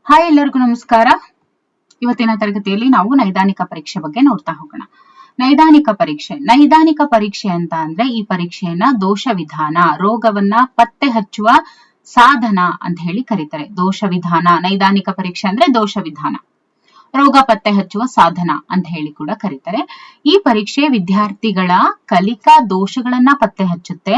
Hi, ಎಲ್ಲರಿಗೂ ನಮಸ್ಕಾರ. ಇವತ್ತಿನ ತರಗತಿಯಲ್ಲಿ ನಾವು ನೈದಾನಿಕ ಪರೀಕ್ಷೆ ಬಗ್ಗೆ ನೋಡ್ತಾ ಹೋಗೋಣ. ನೈದಾನಿಕ ಪರೀಕ್ಷೆ ಅಂತ ಅಂದ್ರೆ ಈ ಪರೀಕ್ಷೆಯನ್ನ ದೋಷ ವಿಧಾನ, ರೋಗವನ್ನ ಪತ್ತೆ ಹಚ್ಚುವ ಸಾಧನ ಅಂತ ಹೇಳಿ ಕರೀತಾರೆ. ದೋಷ ವಿಧಾನ, ನೈದಾನಿಕ ಪರೀಕ್ಷೆ ಅಂದ್ರೆ ದೋಷ ವಿಧಾನ, ರೋಗ ಪತ್ತೆ ಹಚ್ಚುವ ಸಾಧನ ಅಂತ ಹೇಳಿ ಕೂಡ ಕರೀತಾರೆ. ಈ ಪರೀಕ್ಷೆ ವಿದ್ಯಾರ್ಥಿಗಳ ಕಲಿಕಾ ದೋಷಗಳನ್ನ ಪತ್ತೆ ಹಚ್ಚುತ್ತೆ.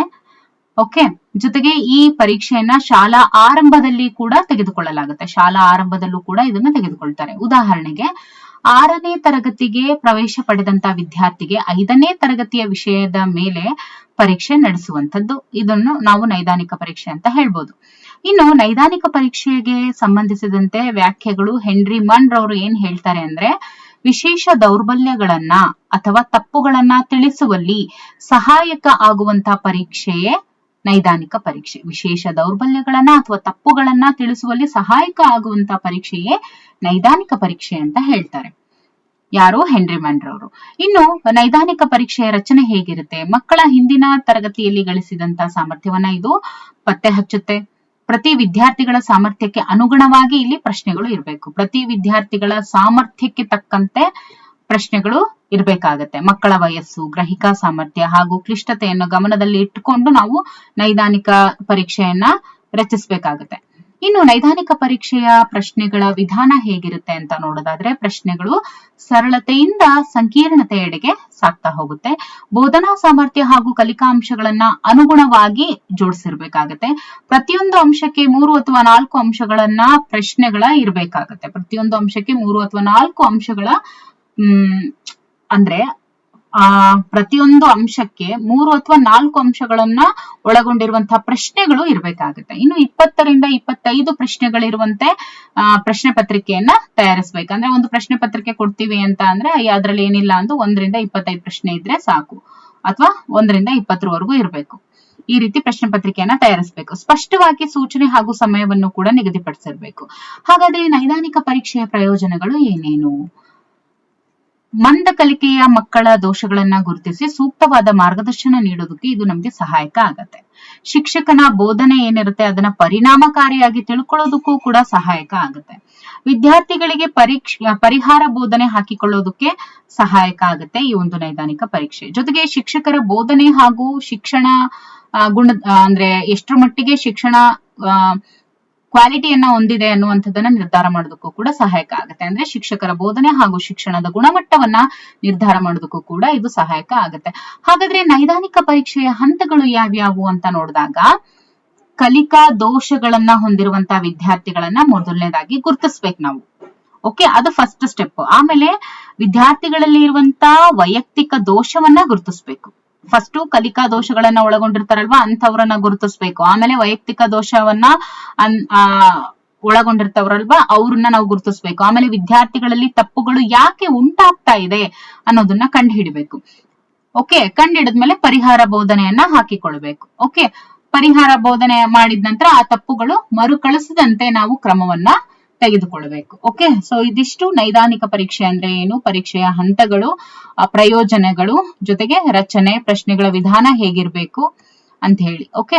ಓಕೆ, ಜೊತೆಗೆ ಈ ಪರೀಕ್ಷೆಯನ್ನ ಶಾಲಾ ಆರಂಭದಲ್ಲಿ ಕೂಡ ತೆಗೆದುಕೊಳ್ಳಲಾಗುತ್ತೆ. ಶಾಲಾ ಆರಂಭದಲ್ಲೂ ಕೂಡ ಇದನ್ನ ತೆಗೆದುಕೊಳ್ತಾರೆ. ಉದಾಹರಣೆಗೆ 6ನೇ ತರಗತಿಗೆ ಪ್ರವೇಶ ಪಡೆದಂತ ವಿದ್ಯಾರ್ಥಿಗೆ 5ನೇ ತರಗತಿಯ ವಿಷಯದ ಮೇಲೆ ಪರೀಕ್ಷೆ ನಡೆಸುವಂತದ್ದು, ಇದನ್ನು ನಾವು ನೈದಾನಿಕ ಪರೀಕ್ಷೆ ಅಂತ ಹೇಳ್ಬೋದು. ಇನ್ನು ನೈದಾನಿಕ ಪರೀಕ್ಷೆಗೆ ಸಂಬಂಧಿಸಿದಂತೆ ವ್ಯಾಖ್ಯೆಗಳು ಹೆನ್ರಿ ಮಂಡ್ ರವರು ಏನ್ ಹೇಳ್ತಾರೆ ಅಂದ್ರೆ, ವಿಶೇಷ ದೌರ್ಬಲ್ಯಗಳನ್ನ ಅಥವಾ ತಪ್ಪುಗಳನ್ನ ತಿಳಿಸುವಲ್ಲಿ ಸಹಾಯಕ ಆಗುವಂತ ಪರೀಕ್ಷೆಯೇ ನೈದಾನಿಕ ಪರೀಕ್ಷೆ. ವಿಶೇಷ ದೌರ್ಬಲ್ಯಗಳನ್ನ ಅಥವಾ ತಪ್ಪುಗಳನ್ನ ತಿಳಿಸುವಲ್ಲಿ ಸಹಾಯಕ ಆಗುವಂತ ಪರೀಕ್ಷೆಯೇ ನೈದಾನಿಕ ಪರೀಕ್ಷೆ ಅಂತ ಹೇಳ್ತಾರೆ. ಯಾರು? ಹೆನ್ರಿ ಮಂಡ್ ರವರು. ಇನ್ನು ನೈದಾನಿಕ ಪರೀಕ್ಷೆಯ ರಚನೆ ಹೇಗಿರುತ್ತೆ? ಮಕ್ಕಳ ಹಿಂದಿನ ತರಗತಿಯಲ್ಲಿ ಗಳಿಸಿದಂತ ಸಾಮರ್ಥ್ಯವನ್ನ ಇದು ಪತ್ತೆ ಹಚ್ಚುತ್ತೆ. ಪ್ರತಿ ವಿದ್ಯಾರ್ಥಿಗಳ ಸಾಮರ್ಥ್ಯಕ್ಕೆ ಅನುಗುಣವಾಗಿ ಇಲ್ಲಿ ಪ್ರಶ್ನೆಗಳು ಇರಬೇಕು. ಪ್ರತಿ ವಿದ್ಯಾರ್ಥಿಗಳ ಸಾಮರ್ಥ್ಯಕ್ಕೆ ತಕ್ಕಂತೆ ಪ್ರಶ್ನೆಗಳು ಇರಬೇಕಾಗತ್ತೆ. ಮಕ್ಕಳ ವಯಸ್ಸು, ಗ್ರಹಿಕಾ ಸಾಮರ್ಥ್ಯ ಹಾಗೂ ಕ್ಲಿಷ್ಟತೆಯನ್ನು ಗಮನದಲ್ಲಿ ಇಟ್ಟುಕೊಂಡು ನಾವು ನೈದಾನಿಕ ಪರೀಕ್ಷೆಯನ್ನ ರಚಿಸಬೇಕಾಗತ್ತೆ. ಇನ್ನು ನೈದಾನಿಕ ಪರೀಕ್ಷೆಯ ಪ್ರಶ್ನೆಗಳ ವಿಧಾನ ಹೇಗಿರುತ್ತೆ ಅಂತ ನೋಡೋದಾದ್ರೆ, ಪ್ರಶ್ನೆಗಳು ಸರಳತೆಯಿಂದ ಸಂಕೀರ್ಣತೆಯೆಡೆಗೆ ಸಾಗ್ತಾ ಹೋಗುತ್ತೆ. ಬೋಧನಾ ಸಾಮರ್ಥ್ಯ ಹಾಗೂ ಕಲಿಕಾ ಅಂಶಗಳನ್ನ ಅನುಗುಣವಾಗಿ ಜೋಡಿಸಿರ್ಬೇಕಾಗತ್ತೆ. ಪ್ರತಿಯೊಂದು ಅಂಶಕ್ಕೆ 3 ಅಥವಾ 4 ಅಂಶಗಳನ್ನ ಪ್ರಶ್ನೆಗಳ ಇರಬೇಕಾಗತ್ತೆ. ಪ್ರತಿಯೊಂದು ಅಂಶಕ್ಕೆ 3 ಅಥವಾ 4 ಅಂಶಗಳ ಅಂದ್ರೆ ಪ್ರತಿಯೊಂದು ಅಂಶಕ್ಕೆ 3 ಅಥವಾ 4 ಅಂಶಗಳನ್ನ ಒಳಗೊಂಡಿರುವಂತಹ ಪ್ರಶ್ನೆಗಳು ಇರಬೇಕಾಗುತ್ತೆ. ಇನ್ನು 20ರಿಂದ 25 ಪ್ರಶ್ನೆಗಳಿರುವಂತೆ ಪ್ರಶ್ನೆ ಪತ್ರಿಕೆಯನ್ನ ತಯಾರಿಸಬೇಕಂದ್ರೆ, ಒಂದು ಪ್ರಶ್ನೆ ಪತ್ರಿಕೆ ಕೊಡ್ತೀವಿ ಅಂತ ಅಂದ್ರೆ ಅದ್ರಲ್ಲಿ ಏನಿಲ್ಲ ಅಂದ್ರೂ 1ರಿಂದ 25 ಪ್ರಶ್ನೆ ಇದ್ರೆ ಸಾಕು, ಅಥವಾ 1ರಿಂದ 20ರವರೆಗೂ ಇರಬೇಕು. ಈ ರೀತಿ ಪ್ರಶ್ನೆ ಪತ್ರಿಕೆಯನ್ನ ತಯಾರಿಸಬೇಕು. ಸ್ಪಷ್ಟವಾಗಿ ಸೂಚನೆ ಹಾಗೂ ಸಮಯವನ್ನು ಕೂಡ ನಿಗದಿಪಡಿಸಿರ್ಬೇಕು. ಹಾಗಾದ್ರೆ ನೈದಾನಿಕ ಪರೀಕ್ಷೆಯ ಪ್ರಯೋಜನಗಳು ಏನೇನು? ಮಂದ ಕಲಿಕೆಯ ಮಕ್ಕಳ ದೋಷಗಳನ್ನ ಗುರುತಿಸಿ ಸೂಕ್ತವಾದ ಮಾರ್ಗದರ್ಶನ ನೀಡೋದಕ್ಕೆ ಇದು ನಮ್ಗೆ ಸಹಾಯಕ ಆಗತ್ತೆ. ಶಿಕ್ಷಕನ ಬೋಧನೆ ಏನಿರುತ್ತೆ ಅದನ್ನ ಪರಿಣಾಮಕಾರಿಯಾಗಿ ತಿಳ್ಕೊಳ್ಳೋದಕ್ಕೂ ಕೂಡ ಸಹಾಯಕ ಆಗುತ್ತೆ. ವಿದ್ಯಾರ್ಥಿಗಳಿಗೆ ಪರಿಹಾರ ಬೋಧನೆ ಹಾಕಿಕೊಳ್ಳೋದಕ್ಕೆ ಸಹಾಯಕ ಆಗುತ್ತೆ ಈ ಒಂದು ನೈದಾನಿಕ ಪರೀಕ್ಷೆ. ಜೊತೆಗೆ ಶಿಕ್ಷಕರ ಬೋಧನೆ ಹಾಗೂ ಶಿಕ್ಷಣ ಅಂದ್ರೆ ಎಷ್ಟರ ಮಟ್ಟಿಗೆ ಶಿಕ್ಷಣ ಕ್ವಾಲಿಟಿಯನ್ನ ಹೊಂದಿದೆ ಅನ್ನುವಂಥದ್ದನ್ನ ನಿರ್ಧಾರ ಮಾಡೋದಕ್ಕೂ ಕೂಡ ಸಹಾಯಕ ಆಗುತ್ತೆ. ಅಂದ್ರೆ ಶಿಕ್ಷಕರ ಬೋಧನೆ ಹಾಗೂ ಶಿಕ್ಷಣದ ಗುಣಮಟ್ಟವನ್ನ ನಿರ್ಧಾರ ಮಾಡೋದಕ್ಕೂ ಕೂಡ ಇದು ಸಹಾಯಕ ಆಗುತ್ತೆ. ಹಾಗಾದ್ರೆ ನೈದಾನಿಕ ಪರೀಕ್ಷೆಯ ಹಂತಗಳು ಯಾವ್ಯಾವು ಅಂತ ನೋಡಿದಾಗ, ಕಲಿಕಾ ದೋಷಗಳನ್ನ ಹೊಂದಿರುವಂತಹ ವಿದ್ಯಾರ್ಥಿಗಳನ್ನ ಮೊದಲನೇದಾಗಿ ಗುರುತಿಸ್ಬೇಕು ನಾವು. ಓಕೆ, ಅದು ಫಸ್ಟ್ ಸ್ಟೆಪ್. ಆಮೇಲೆ ವಿದ್ಯಾರ್ಥಿಗಳಲ್ಲಿ ಇರುವಂತ ವೈಯಕ್ತಿಕ ದೋಷವನ್ನ ಗುರುತಿಸ್ಬೇಕು. ಫಸ್ಟ್ ಕಲಿಕಾ ದೋಷಗಳನ್ನ ಒಳಗೊಂಡಿರ್ತಾರಲ್ವಾ ಅಂತವ್ರನ್ನ ಗುರುತಿಸ್ಬೇಕು. ಆಮೇಲೆ ವೈಯಕ್ತಿಕ ದೋಷವನ್ನ ಒಳಗೊಂಡಿರ್ತಾವ್ರಲ್ವಾ ಅವ್ರನ್ನ ನಾವು ಗುರುತಿಸ್ಬೇಕು. ಆಮೇಲೆ ವಿದ್ಯಾರ್ಥಿಗಳಲ್ಲಿ ತಪ್ಪುಗಳು ಯಾಕೆ ಉಂಟಾಗ್ತಾ ಇದೆ ಅನ್ನೋದನ್ನ ಕಂಡು ಹಿಡಿಬೇಕು. ಓಕೆ, ಕಂಡು ಹಿಡಿದ್ಮೇಲೆ ಪರಿಹಾರ ಬೋಧನೆಯನ್ನ ಹಾಕಿಕೊಳ್ಬೇಕು. ಓಕೆ, ಪರಿಹಾರ ಬೋಧನೆ ಮಾಡಿದ ನಂತರ ಆ ತಪ್ಪುಗಳು ಮರುಕಳಿಸದಂತೆ ನಾವು ಕ್ರಮವನ್ನ ತೆಗೆದುಕೊಳ್ಬೇಕು. ಓಕೆ, ಸೊ ಇದಿಷ್ಟು ನೈದಾನಿಕ ಪರೀಕ್ಷೆ ಅಂದ್ರೆ ಏನು, ಪರೀಕ್ಷೆಯ ಹಂತಗಳು, ಪ್ರಯೋಜನಗಳು, ಜೊತೆಗೆ ರಚನೆ, ಪ್ರಶ್ನೆಗಳ ವಿಧಾನ ಹೇಗಿರ್ಬೇಕು ಅಂತ ಹೇಳಿ. ಓಕೆ.